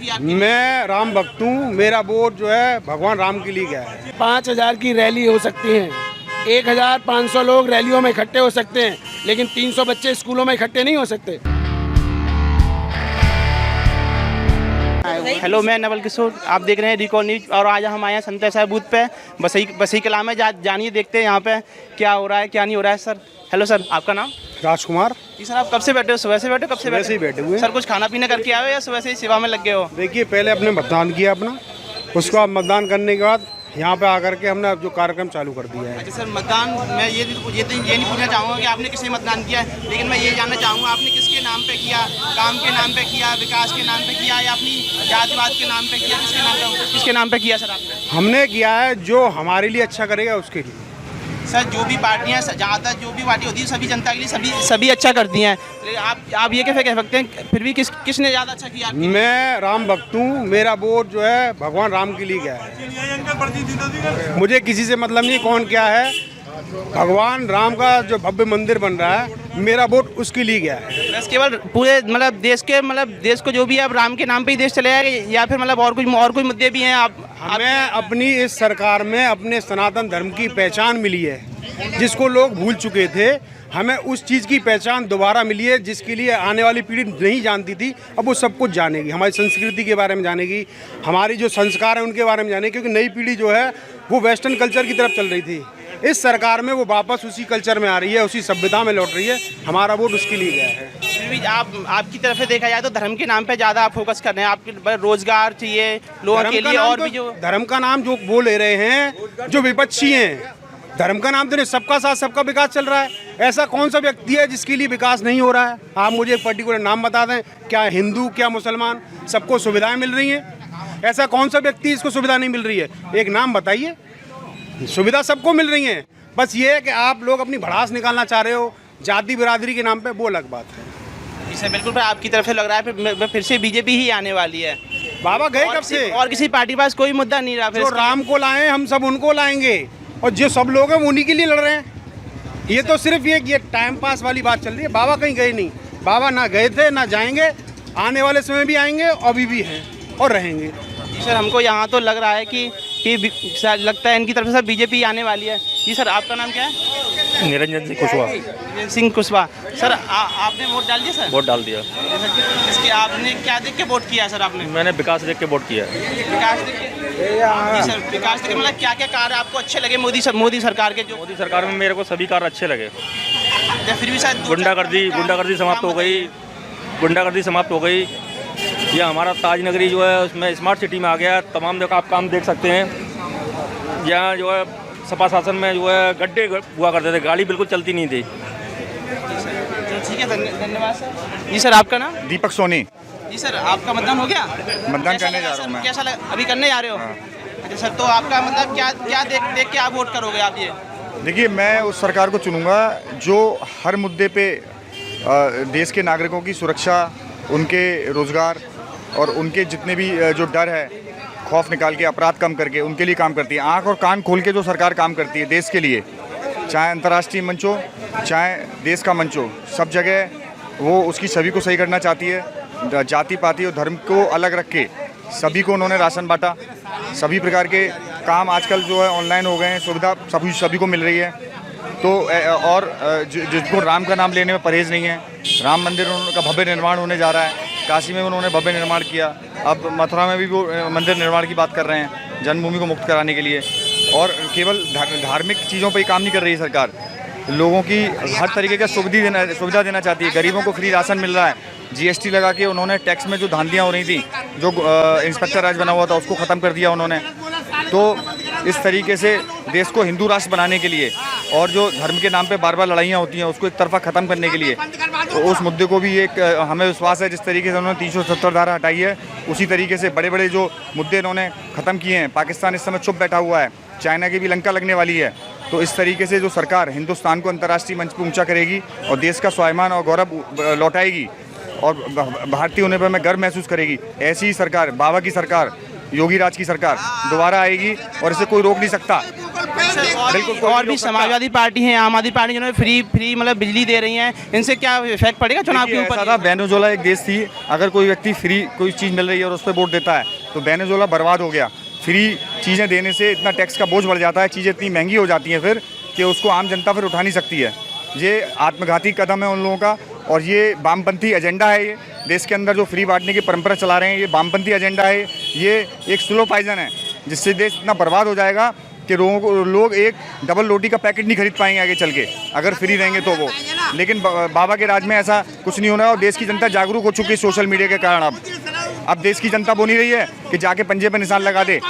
की आपकी? मैं राम भक्त हूँ, मेरा वोट जो है भगवान राम के लिए गया है। 5000 की रैली हो सकती है, 1500 लोग रैलियों में इकट्ठे हो सकते हैं, लेकिन 300 बच्चे स्कूलों में इकट्ठे नहीं हो सकते। हेलो, मैं नवल किशोर, आप देख रहे हैं रिकॉल न्यूज और आज हम आए हैं संतय साहब बूथ पे। बसई कला में जानिए, देखते हैं यहाँ पे क्या हो रहा है क्या नहीं हो रहा है। सर हेलो सर, आपका नाम? राजकुमार। जी सर, आप कब से बैठे हो? सुबह से बैठे हो? कब से वैसे ही बैठे हुए हैं। सर कुछ खाना पीना करके आए हो या सुबह से ही सेवा में लग गए हो? देखिए, पहले अपने मतदान किया अपना, उसको अब मतदान करने के बाद यहाँ पे आकर के हमने अब जो कार्यक्रम चालू कर दिया है। अच्छा सर, मतदान मैं ये नहीं पूछना चाहूँगा कि आपने किसने मतदान किया है, लेकिन मैं ये जानना चाहूँगा आपने किसके नाम पे किया? काम के नाम पे किया, विकास के नाम पे किया या अपनी जातिवाद के नाम पे किया? किसके नाम पे किया सर आपने? हमने किया है जो हमारे लिए अच्छा करेगा उसके लिए। सर जो भी पार्टियां, जहाँ तक जो भी पार्टी होती है सभी जनता के लिए सभी अच्छा करती हैं, आप ये कैसे कह सकते हैं फिर भी किसने ज़्यादा अच्छा किया? मैं राम भक्त हूँ, मेरा वोट जो है भगवान राम के लिए गया है। मुझे किसी से मतलब नहीं कौन क्या है, भगवान राम का जो भव्य मंदिर बन रहा है मेरा वोट उसके लिए गया है। बस केवल पूरे देश को जो भी है अब राम के नाम पे ही देश चले जाएगा या फिर और कोई मुद्दे भी हैं? हमें अपनी इस सरकार में अपने सनातन धर्म की पहचान मिली है, जिसको लोग भूल चुके थे। हमें उस चीज़ की पहचान दोबारा मिली है जिसके लिए आने वाली पीढ़ी नहीं जानती थी, अब वो सब कुछ जानेगी। हमारी संस्कृति के बारे में जानेगी, हमारी जो संस्कार हैं उनके बारे में जानेगी, क्योंकि नई पीढ़ी जो है वो वेस्टर्न कल्चर की तरफ चल रही थी। इस सरकार में वो वापस उसी कल्चर में आ रही है, उसी सभ्यता में लौट रही है। हमारा वोट उसके लिए गया है। फिर भी आपकी तरफ से देखा जाए तो धर्म के नाम पे ज़्यादा आप फोकस कर रहे हैं। आपके रोजगार चाहिए लोगों के लिए, और भी जो धर्म का नाम जो वो ले रहे हैं जो विपक्षी हैं, धर्म का नाम तो नहीं, सबका साथ सबका विकास चल रहा है। ऐसा कौन सा व्यक्ति है जिसके लिए विकास नहीं हो रहा है? आप मुझे एक पर्टिकुलर नाम बता दें, क्या हिंदू क्या मुसलमान, सबको सुविधाएं मिल रही हैं? ऐसा कौन सा व्यक्ति इसको सुविधा नहीं मिल रही है? एक नाम बताइए। सुविधा सबको मिल रही है, बस ये है कि आप लोग अपनी भड़ास निकालना चाह रहे हो जाति बिरादरी के नाम पे, वो अलग बात है। इसे बिल्कुल पर आपकी तरफ से लग रहा है फिर से बीजेपी ही आने वाली है। बाबा गए कब से? और किसी पार्टी के पास कोई मुद्दा नहीं रहा। जो राम को लाए हम सब उनको लाएंगे, और जो सब लोग हैं उन्हीं के लिए लड़ रहे हैं। ये तो सिर्फ ये टाइम पास वाली बात चल रही है। बाबा कहीं गए नहीं, बाबा ना गए थे ना जाएंगे, आने वाले समय भी आएंगे, अभी भी हैं और रहेंगे। सर हमको यहाँ तो लग रहा है कि लगता है इनकी तरफ से बीजेपी आने वाली है। जी सर, आपका नाम क्या है? निरंजन सिंह कुशवाहा। निरंजन सिंह कुशवाहा। सर आपने वोट डाल दिया? सर वोट डाल दिया। इसके आपने क्या देख के वोट किया सर? आपने? मैंने विकास देख के वोट किया। विकास देख के? जी सर, विकास देख के मतलब क्या क्या कार्य आपको अच्छे लगे मोदी सरकार के? जो मोदी सरकार में मेरे को सभी कार्य अच्छे लगे। फिर भी शायद गुंडागर्दी समाप्त हो गई। गुंडागर्दी समाप्त हो गई। ये हमारा ताज नगरी जो है उसमें स्मार्ट सिटी में आ गया। तमाम जगह आप काम देख सकते हैं। यहाँ जो है सपा शासन में जो है गड्ढे हुआ करते थे, गाड़ी बिल्कुल चलती नहीं थी। ठीक है, धन्यवाद सर। जी सर, आपका नाम? दीपक सोनी। जी सर, आपका मतदान हो गया? मतदान करने जा रहा हूँ मैं। कैसा लगा? अभी करने जा रहे हो? अच्छा सर, तो आपका मतलब क्या देख के आप वोट करोगे आप? ये देखिए, मैं उस सरकार को चुनूंगा जो हर मुद्दे पे देश के नागरिकों की सुरक्षा, उनके रोजगार और उनके जितने भी जो डर है, खौफ निकाल के, अपराध कम करके उनके लिए काम करती है। आँख और कान खोल के जो सरकार काम करती है देश के लिए, चाहे अंतर्राष्ट्रीय मंच हो चाहे देश का मंच हो, सब जगह वो उसकी छवि को सही करना चाहती है। जाति पाति और धर्म को अलग रख के सभी को उन्होंने राशन बांटा। सभी प्रकार के काम आजकल जो है ऑनलाइन हो गए हैं, सुविधा सभी को मिल रही है। तो और जिसको राम का नाम लेने में परहेज़ नहीं है। राम मंदिर का भव्य निर्माण होने जा रहा है। काशी में उन्होंने भव्य निर्माण किया, अब मथुरा में भी वो मंदिर निर्माण की बात कर रहे हैं जन्मभूमि को मुक्त कराने के लिए। और केवल धार्मिक चीज़ों पर ही काम नहीं कर रही है सरकार, लोगों की हर तरीके का सुविधा देना चाहती है। गरीबों को फ्री राशन मिल रहा है। जीएसटी लगा के उन्होंने टैक्स में जो धांधलियाँ हो रही थी, जो इंस्पेक्टर राज बना हुआ था, उसको ख़त्म कर दिया उन्होंने। तो इस तरीके से देश को हिंदू राष्ट्र बनाने के लिए और जो धर्म के नाम पे बार बार लड़ाइयाँ होती हैं उसको एक तरफा ख़त्म करने के लिए, तो उस मुद्दे को भी एक हमें विश्वास है, जिस तरीके से उन्होंने 370 धारा हटाई है उसी तरीके से बड़े बड़े जो मुद्दे इन्होंने ख़त्म किए हैं। पाकिस्तान इस समय चुप बैठा हुआ है, चाइना की भी लंका लगने वाली है। तो इस तरीके से जो सरकार हिंदुस्तान को अंतर्राष्ट्रीय मंच पर ऊँचा करेगी और देश का स्वाभिमान और गौरव लौटाएगी और भारतीय होने पर मैं गर्व महसूस करेगी, ऐसी ही सरकार, बाबा की सरकार, योगी राज की सरकार दोबारा आएगी और इसे कोई रोक नहीं सकता। बिल्कुल। और भी समाजवादी पार्टी है, आम आदमी पार्टी, जिन्होंने फ्री मतलब बिजली दे रही हैं, इनसे क्या इफेक्ट पड़ेगा चुनाव के ऊपर? ऐसा था, वेनेजुएला एक देश थी, अगर कोई व्यक्ति फ्री कोई चीज़ मिल रही है और उस पर वोट देता है तो वेनेजुएला बर्बाद हो गया। फ्री चीज़ें देने से इतना टैक्स का बोझ बढ़ जाता है, चीज़ें इतनी महंगी हो जाती हैं फिर कि उसको आम जनता फिर उठा नहीं सकती है। ये आत्मघाती कदम है उन लोगों का, और ये वामपंथी एजेंडा है। ये देश के अंदर जो फ्री बांटने की परंपरा चला रहे हैं, ये वामपंथी एजेंडा है। ये एक स्लो पॉइजन है जिससे देश इतना बर्बाद हो जाएगा कि लोग एक डबल रोटी का पैकेट नहीं खरीद पाएंगे आगे चल के, अगर फ्री रहेंगे तो वो। लेकिन बाबा के राज में ऐसा कुछ नहीं होना है, और देश की जनता जागरूक हो चुकी है सोशल मीडिया के कारण। अब देश की जनता वो नहीं रही है कि जाके पंजे पे निशान लगा दे,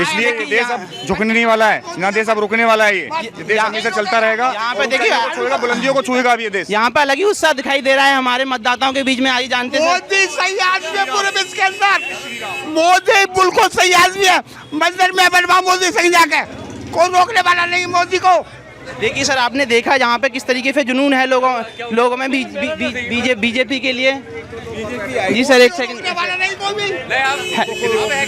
इसलिए ये देश अब झुकने नहीं वाला है ना, देश अब रुकने वाला है। ये देश हमेशा चलता रहेगा। यहाँ पे देखिए, छुएगा, बुलंदियों को छुएगा अब ये देश। यहाँ पे अलग ही उत्साह दिखाई दे रहा है हमारे मतदाताओं के बीच में। आज जानते हैं मोदी सही आदमी है पूरे विश्व के अंदर, मोदी बिल्कुल सही आदमी है। मंदिर में बनवा मोदी सही जाके, कोई रोकने वाला नहीं मोदी को। देखिए सर, आपने देखा यहाँ पे किस तरीके से जुनून है लोगों में बीजेपी के लिए। जी सर, एक सेकंड।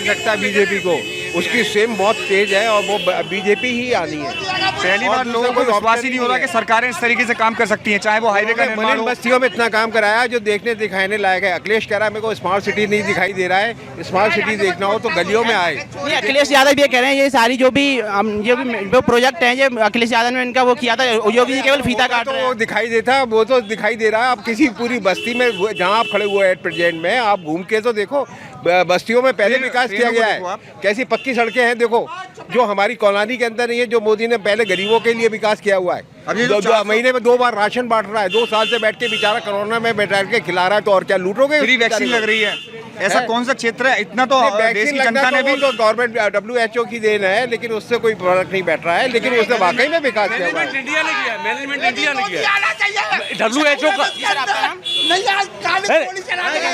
लगता है बीजेपी को, उसकी सेम बहुत तेज है और वो बीजेपी ही आनी है। पहली बार लोगों को विश्वास ही नहीं हो रहा कि सरकारें इस तरीके से काम कर सकती हैं, चाहे वो हाईवे का निर्माण हो। बस्तियों में इतना काम कराया जो देखने दिखाने लायक है। अखिलेश कह रहा है मेरे को स्मार्ट सिटी नहीं दिखाई दे रहा है, स्मार्ट सिटी देखना हो तो गलियों में आए। नहीं, अखिलेश यादव ये कह रहे हैं ये सारी जो भी प्रोजेक्ट हैं, ये अखिलेश यादव ने इनका वो किया था, योगी जी केवल फीता काट रहे हैं। वो दिखाई देता है, वो तो दिखाई दे रहा है। अब किसी पूरी बस्ती में जहाँ आप खड़े हुए हैं प्रेजेंट में, आप घूम के तो देखो, बस्तियों में पहले विकास किया गया है। कैसी पक्की सड़कें हैं देखो, जो हमारी कॉलोनी के अंदर नहीं है, जो मोदी ने पहले गरीबों के लिए विकास किया हुआ है। दो महीने में 2 बार राशन बांट रहा है, 2 साल से बैठ के बेचारा कोरोना में बैठ के खिला रहा है, तो और क्या लूटोगे? फ्री वैक्सीन लग रही है, ऐसा कौन सा क्षेत्र है? इतना तो देश की जनता ने भी, तो गवर्नमेंट WHO की देन है, लेकिन उससे कोई फर्क नहीं बैठ रहा है। लेकिन उसने वाकई में विकास किया हुआ है। इंडिया ने किया, मैनेजमेंट इंडिया ने किया। WHO का। जी सर, आपका नाम?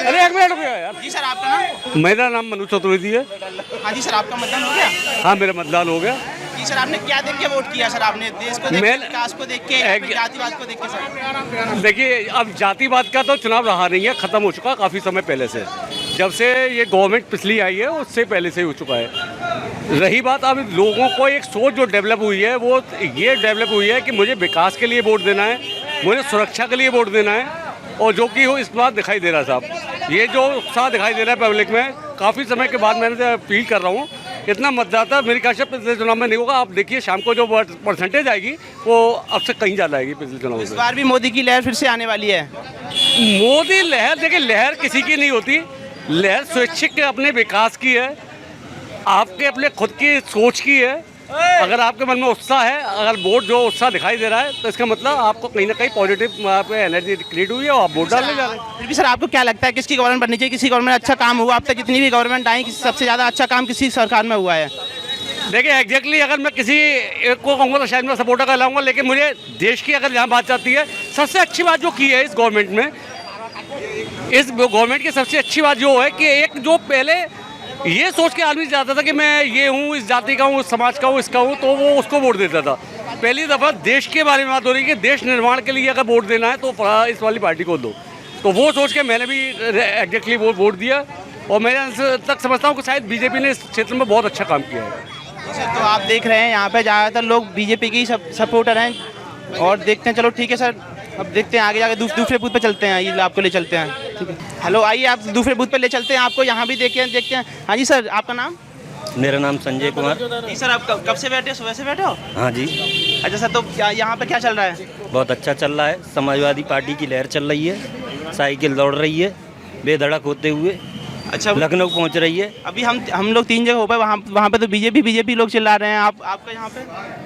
अरे एक मिनट रुको यार। जी सर, आपका नाम? मेरा नाम मनु चतुर्वेदी है। हाँ जी सर, आपका मतदान हो गया? हाँ, मेरा मतदान हो गया। जी सर, आपने क्या देख के वोट किया सर? आपने देश को देख के, विकास को देख के, या फिर जातिवाद को देख के सर? देखिए, अब जातिवाद का तो चुनाव रहा नहीं है, खत्म हो चुका काफ़ी समय पहले से। जब से ये गवर्नमेंट पिछली आई है उससे पहले से ही हो चुका है। रही बात अब लोगों को एक सोच जो डेवलप हुई है, वो ये डेवलप हुई है कि मुझे विकास के लिए वोट देना है, मुझे सुरक्षा के लिए वोट देना है, और जो कि इस बात दिखाई दे रहा है साहब। ये जो उत्साह दिखाई दे रहा है पब्लिक में, काफ़ी समय के बाद मैंने अपील कर रहा हूँ, इतना मतदाता मेरे ख्याल से पिछले चुनाव में नहीं होगा। आप देखिए शाम को जो परसेंटेज आएगी वो अब से कहीं ज़्यादा आएगी पिछले चुनाव इस से। बार भी मोदी की लहर फिर से आने वाली है। मोदी लहर, देखिए लहर किसी की नहीं होती, लहर स्वैच्छिक अपने विकास की है, आपके अपने खुद की सोच की है। अगर आपके मन में उत्साह है, अगर वोट जो उत्साह दिखाई दे रहा है, तो इसका मतलब आपको कहीं ना कहीं पॉजिटिव एनर्जी क्रिएट हुई है और आप वोट डालने जा रहे हैं। फिर भी सर, आपको क्या लगता है किसकी गवर्नमेंट बननी चाहिए? किसी गवर्नमेंट अच्छा काम हुआ अब तक? जितनी भी गवर्नमेंट आई, सबसे ज़्यादा अच्छा काम किसी सरकार में हुआ है? देखिए एग्जैक्टली अगर मैं किसी एक को कहूँगा तो शायद मैं सपोर्टर कहलाऊंगा, लेकिन मुझे देश की अगर यहाँ बात आती है, सबसे अच्छी बात जो की है इस गवर्नमेंट में, इस गवर्नमेंट की सबसे अच्छी बात जो है कि एक जो पहले ये सोच के आदमी जाता था कि मैं ये हूँ, इस जाति का हूँ, इस समाज का हूँ, इसका हूँ, तो वो उसको वोट देता था। पहली दफ़ा देश के बारे में बात हो रही है कि देश निर्माण के लिए अगर वोट देना है तो इस वाली पार्टी को दो, तो वो सोच के मैंने भी एग्जैक्टली वो वोट दिया। और मैं तक समझता हूँ कि शायद बीजेपी ने इस क्षेत्र में बहुत अच्छा काम किया है। तो आप देख रहे हैं यहाँ पे ज़्यादातर लोग बीजेपी के ही सपोर्टर हैं, और देखते हैं। चलो ठीक है सर, अब देखते हैं आगे जाके दूसरे बूथ पे चलते हैं, ये आपको ले चलते हैं। ठीक है, हेलो, आइए आप दूसरे बूथ पे ले चलते हैं आपको, यहाँ भी देखते हैं। हाँ जी सर, आपका नाम? मेरा नाम संजय कुमार। जी सर, आप कब से बैठे हो? सुबह से बैठे हो? हाँ जी। अच्छा सर, तो क्या यहाँ पे क्या चल रहा है? बहुत अच्छा चल रहा है, समाजवादी पार्टी की लहर चल रही है, साइकिल दौड़ रही है बेधड़क होते हुए। अच्छा, लखनऊ पहुँच रही है। अभी हम लोग 3 जगह हो पाए, वहाँ पे तो बीजेपी लोग चिल्ला रहे हैं। आपका यहाँ पे?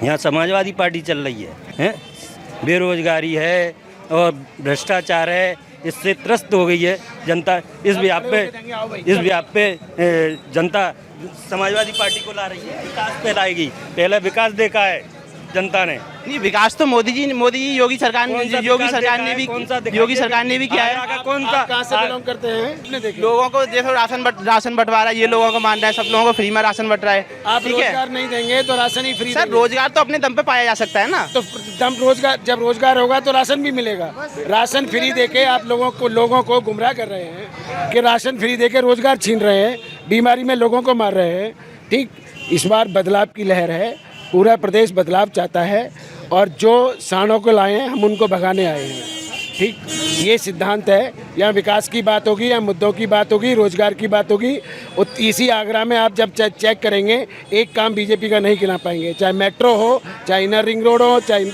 यहाँ समाजवादी पार्टी चल रही है? बेरोजगारी है और भ्रष्टाचार है, इससे त्रस्त हो गई है जनता। इस व्याप पे जनता समाजवादी पार्टी को ला रही है, विकास पे लाएगी। पहले विकास देखा है जनता ने। नहीं, विकास तो मोदी जी योगी सरकार ने भी किया है। कौन सा? कहाँ से बिलोंग करते हैं? लोगों को देखो, राशन बंटवा रहा है, ये लोगों को मान रहा है, सब लोगों को फ्री में राशन बंट रहा है। आप रोजगार नहीं देंगे तो राशन ही फ्री सर, रोजगार तो अपने दम पे पाया जा सकता है ना। तो जब रोजगार होगा तो राशन भी मिलेगा। राशन फ्री देके आप लोगों को गुमराह कर रहे हैं कि राशन फ्री देके रोजगार छीन रहे हैं, बीमारी में लोगों को मार रहे हैं। ठीक, इस बार बदलाव की लहर है, पूरा प्रदेश बदलाव चाहता है और जो सांडों को लाए हैं हम उनको भगाने आए हैं। ठीक, ये सिद्धांत है। यहाँ विकास की बात होगी, यहाँ मुद्दों की बात होगी, रोजगार की बात होगी। इसी आगरा में आप जब चेक करेंगे, एक काम बीजेपी का नहीं गिना पाएंगे, चाहे मेट्रो हो, चाहे इनर रिंग रोड हो, चाहे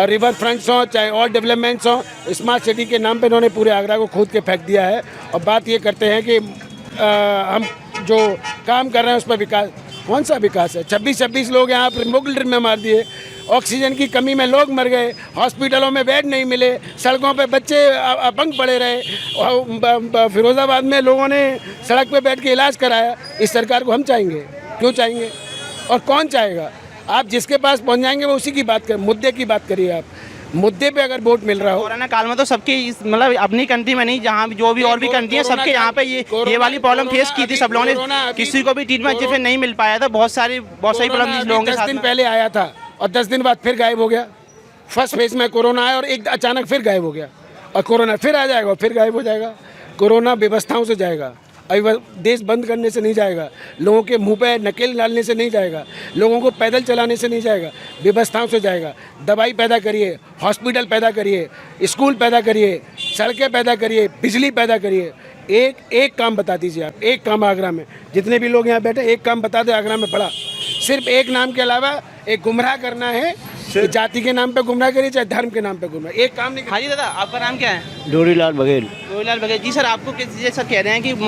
रिवर फ्रंट्स हो, चाहे और डेवलपमेंट्स हो। स्मार्ट सिटी के नाम पे इन्होंने पूरे आगरा को खोद के फेंक दिया है और बात ये करते हैं कि हम जो काम कर रहे हैं उस पर विकास, कौन सा विकास है? 26 लोग यहाँ पर मुगल ड्रिल में मार दिए, ऑक्सीजन की कमी में लोग मर गए, हॉस्पिटलों में बेड नहीं मिले, सड़कों पे बच्चे अपंग पड़े रहे, फिरोजाबाद में लोगों ने सड़क पे बैठ के इलाज कराया। इस सरकार को हम चाहेंगे? क्यों चाहेंगे और कौन चाहेगा? आप जिसके पास पहुंच जाएंगे वो उसी की बात कर, मुद्दे की बात करिए। आप मुद्दे पे अगर वोट मिल रहा हो। कोरोना काल में तो सबके मतलब अपनी कंट्री में नहीं, जहाँ जो भी और भी कंट्री है सबके यहाँ पे ये वाली प्रॉब्लम फेस की थी सब लोगों ने। किसी को भी ट्रीटमेंट अच्छे से नहीं मिल पाया था, बहुत सारी प्रॉब्लम जिस लोगों के साथ। 10 दिन पहले आया था और 10 दिन बाद फिर गायब हो गया। फर्स्ट फेज में कोरोना आया और एक अचानक फिर गायब हो गया और कोरोना फिर आ जाएगा और फिर गायब हो जाएगा। कोरोना व्यवस्थाओं से जाएगा, अभी देश बंद करने से नहीं जाएगा, लोगों के मुंह पे नकेल डालने से नहीं जाएगा, लोगों को पैदल चलाने से नहीं जाएगा, व्यवस्थाओं से जाएगा। दवाई पैदा करिए, हॉस्पिटल पैदा करिए, स्कूल पैदा करिए, सड़कें पैदा करिए, बिजली पैदा करिए। एक काम बता दीजिए आप, एक काम आगरा में, जितने भी लोग यहाँ बैठे, एक काम बता दे आगरा में पड़ा। सिर्फ एक नाम के अलावा एक गुमराह करना है, जाति के नाम पे गुमराह करिए चाहे धर्म के नाम पे गुमराह, एक काम नहीं। हाँ जी दादा, आपका नाम क्या है? डोरीलाल बघेल। डोरीलाल बघेल जी। सर आपको जैसा कह रहे हैं कि यूपी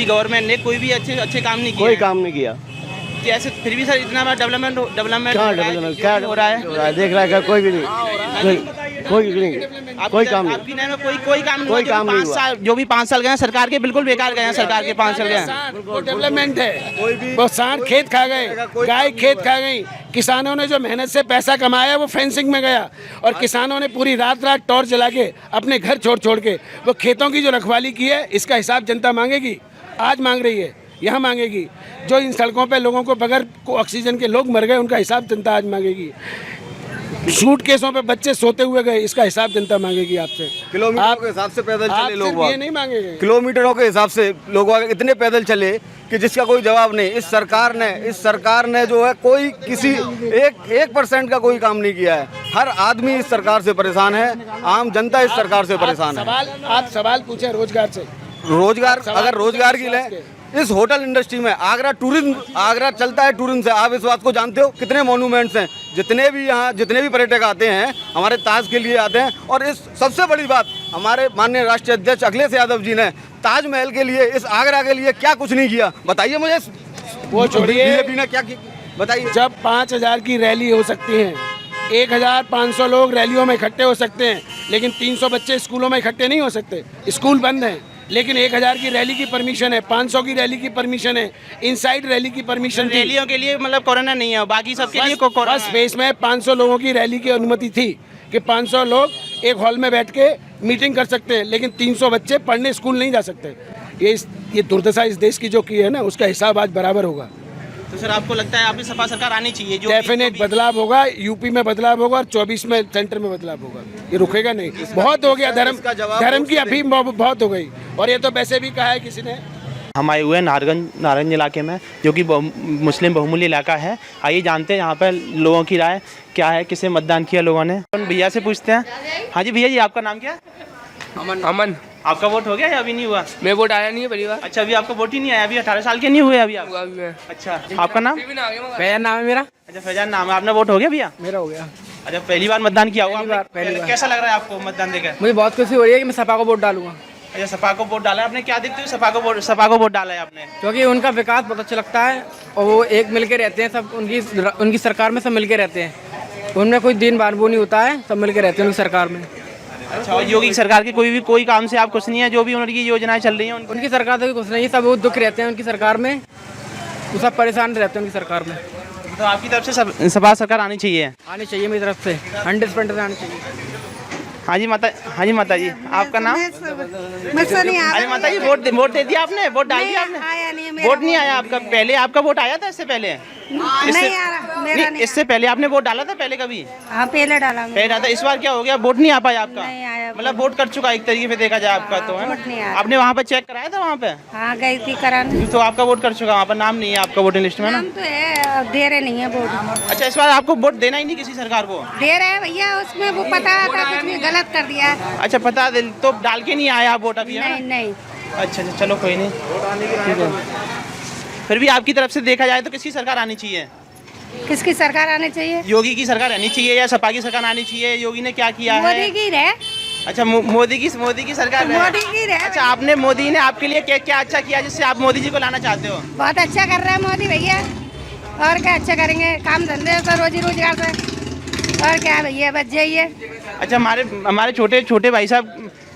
गवर्नमेंट ने कोई भी अच्छे काम नहीं किए? कोई काम नहीं किया। कैसे फिर भी सर इतना डेवलपमेंट क्या हो रहा है? देख रहा है कोई भी नहीं, कोई काम नहीं। आपकी नए में कोई काम नहीं हुआ। जो भी 5 साल गए हैं सरकार के, बिल्कुल बेकार गए हैं सरकार के 5 साल गए हैं। वो डेवलपमेंट है, वो सांड खेत खा गए, गाय खेत खा गई। किसानों ने जो मेहनत से पैसा कमाया वो फेंसिंग में गया और किसानों ने पूरी रात टॉर्च जला के अपने घर छोड़ के वो खेतों की जो रखवाली की है, इसका हिसाब जनता मांगेगी। आज मांग रही है, यहाँ मांगेगी। जो इन सड़कों पे लोगों को बगैर ऑक्सीजन के लोग मर गए, उनका हिसाब जनता आज मांगेगी। सूटकेसों पे बच्चे सोते हुए गए, इसका हिसाब जनता मांगेगी आपसे। किलोमीटरों के हिसाब से पैदल चले लोग, ये नहीं मांगेंगे। किलोमीटरों के हिसाब से लोग इतने पैदल चले कि जिसका कोई जवाब नहीं। इस सरकार ने जो है कोई किसी 1% का कोई काम नहीं किया है। हर आदमी इस सरकार से परेशान है, आम जनता इस सरकार से परेशान है। आप सवाल पूछे रोजगार से। रोजगार, अगर रोजगार की लें, इस होटल इंडस्ट्री में आगरा चलता है टूरिज्म से। आप इस बात को जानते हो? कितने मॉन्यूमेंट्स हैं, जितने भी पर्यटक आते हैं हमारे ताज के लिए आते हैं। और इस सबसे बड़ी बात, हमारे माननीय राष्ट्रीय अध्यक्ष अखिलेश यादव जी ने ताजमहल के लिए, इस आगरा के लिए क्या कुछ नहीं किया? बताइए मुझे। वो छोड़िए, बीजेपी ने क्या किया बताइए। जब 5000 की रैली हो सकती है, 1500 लोग रैलियों में इकट्ठे हो सकते हैं, लेकिन 300 बच्चे स्कूलों में इकट्ठे नहीं हो सकते, स्कूल बंद हैं। लेकिन 1000 की रैली की परमिशन है, 500 की रैली की परमिशन है, इनसाइड रैली की परमिशन थी। रैलियों के लिए मतलब कोरोना नहीं है, बाकी सबके लिए कोरोना। बस फेस में 500 लोगों की रैली की अनुमति थी कि 500 लोग एक हॉल में बैठ के मीटिंग कर सकते हैं, लेकिन 300 बच्चे पढ़ने स्कूल नहीं जा सकते। ये दुर्दशा इस देश की जो की है ना, उसका हिसाब आज बराबर होगा। तो सर आपको लगता है आपकी सपा सरकार आनी चाहिए? जो डेफिनेट बदलाव होगा, यूपी में बदलाव होगा और 24 में सेंटर में बदलाव होगा। ये रुकेगा नहीं। बहुत हो गया धर्म की अफीम बहुत हो गई। और ये तो वैसे भी कहा है किसी ने। हम आए हुए हैं नारंज इलाके में, जो कि मुस्लिम बहुमूल्य इलाका है। आइए जानते हैं यहाँ पर लोगों की राय क्या है, किसे मतदान किया लोगों ने। भैया से पूछते हैं। हाँ जी भैया जी, आपका नाम क्या है? अमन। आपका वोट हो गया या अभी नहीं हुआ? मैं वोट आया नहीं है परिवार। अच्छा, अभी आपका वोट ही नहीं आया? अभी 18 साल के नहीं हुए अभी आप? अच्छा, आपका नाम? फैजान नाम है मेरा। अच्छा, फैजान नाम है। आपने वोट हो गया भैया? मेरा हो गया। अच्छा, पहली बार मतदान किया हुआ? पहली बार। कैसा लग रहा है आपको मतदान देकर? मुझे बहुत खुशी हो रही है कि मैं सपा को वोट डालूंगा। अच्छा, सपा को वोट डाला है आपने। क्या देखते हो सपा को वोट डाला है आपने? क्योंकि उनका विकास बहुत अच्छा लगता है और वो एक मिलके रहते हैं सब। उनकी सरकार में सब मिलके रहते हैं, उनमें कोई दिन बानबू नहीं होता है, सब मिलके रहते हैं उनकी सरकार में। अच्छा, और योगी सरकार के कोई काम से आप खुश नहीं है? जो भी उनकी योजनाएं चल रही हैं उनकी सरकार से खुश नहीं है, सब वो दुख रहते हैं उनकी सरकार में, वो सब परेशान रहते हैं उनकी सरकार में। तो आपकी तरफ से सपा सरकार आनी चाहिए? आनी चाहिए मेरी तरफ से, 100% आनी चाहिए। हाँ जी माता जी, आपका नाम? अरे माता जी, वोट दे दिया आपने? वोट डाल दिया आपने? वोट नहीं आया आपका? पहले आपका वोट आया था इससे पहले? नहीं आ रहा, मेरा नहीं इससे पहले आपने वोट डाला था पहले कभी? हाँ पहले डाला मैंने। पहले डाला था। इस बार क्या हो गया, वोट नहीं आ पाया आपका? नहीं आया। मतलब वोट कर चुका एक तरीके से देखा जाए आपका, तो है वोट नहीं ना? आया। आपने वहाँ पे चेक कराया था वहाँ पे? हाँ गई थी कराने। तो आपका वोट कर चुका, वहाँ पर नाम नहीं है आपका वोटिंग लिस्ट में ना? नाम तो है, दे रहे नहीं है वोट। अच्छा, इस बार आपको वोट देना ही नहीं किसी सरकार को? दे रहे हैं भैया, उसमें वो पता था कुछ भी गलत कर दिया है। अच्छा, पता तो डाल के नहीं आया आप वोट अभी? है ना? नहीं नहीं। अच्छा अच्छा, चलो कोई नहीं, ठीक है। फिर भी आपकी तरफ से देखा जाए तो किसकी सरकार आनी चाहिए? किसकी सरकार आनी चाहिए? योगी की सरकार आनी चाहिए या सपा की सरकार आनी चाहिए? योगी ने क्या किया है? मोदी की रहे। अच्छा, मोदी की सरकार है। मोदी की रहे। अच्छा, आपने मोदी ने आपके लिए क्या क्या अच्छा किया जिससे आप मोदी जी को लाना चाहते हो? बहुत अच्छा कर रहा है मोदी भैया, और क्या अच्छा करेंगे, काम धंधे से, रोजी रोजगार से, और क्या भैया बच जाइए। अच्छा, हमारे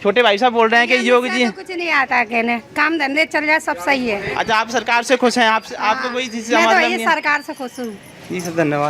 छोटे भाई साहब बोल रहे हैं कि योगी जी तो कुछ नहीं आता कहने, काम धंधे चल जाए सब सही है। अच्छा, आप सरकार से खुश हैं? आपको कोई चीज़ से मैं तो मतलब ये नहीं है? सरकार से खुश हूँ। जी सर, धन्यवाद।